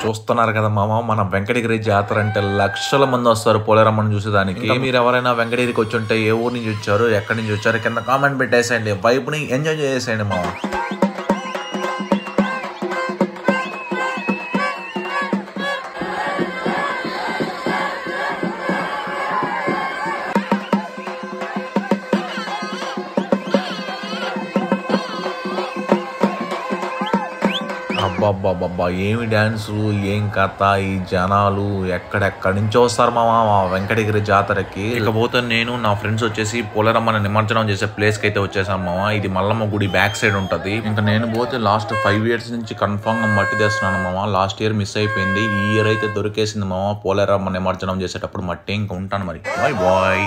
చూస్తున్నారు కదా మామ, మన వెంకటగిరి జాతర అంటే లక్షల మంది వస్తారు పోలేరమ్మని చూసేదానికి. మీరు ఎవరైనా వెంకటగిరికి వచ్చి ఉంటే ఏ ఊరు నుంచి వచ్చారు, ఎక్కడి నుంచి వచ్చారు కింద కామెంట్ పెట్టేసేయండి. వైపుని ఎంజాయ్ చేసేయండి మామ. అబ్బాబ్బాబ్బా ఏమి డ్యాన్సులు, ఏం కథ, ఈ జనాలు ఎక్కడెక్కడి నుంచో వస్తారు మా వెంకటగిరి జాతరకి. ఇకపోతే నేను నా ఫ్రెండ్స్ వచ్చేసి పోలేరమ్మని నిమజ్జనం చేసే ప్లేస్కి అయితే వచ్చేసాం మామ. ఇది మల్లమ్మ గుడి బ్యాక్ సైడ్ ఉంటుంది. ఇంకా నేను పోతే లాస్ట్ 5 years నుంచి కన్ఫామ్ గా మట్టి తెస్తున్నాను మామ. లాస్ట్ ఇయర్ మిస్ అయిపోయింది, ఈ ఇయర్ అయితే దొరికేసింది మామ. పోలేరమ్మ నిమజ్జనం చేసేటప్పుడు మట్టి. ఇంకా ఉంటాను మరి, బాయ్ బాయ్.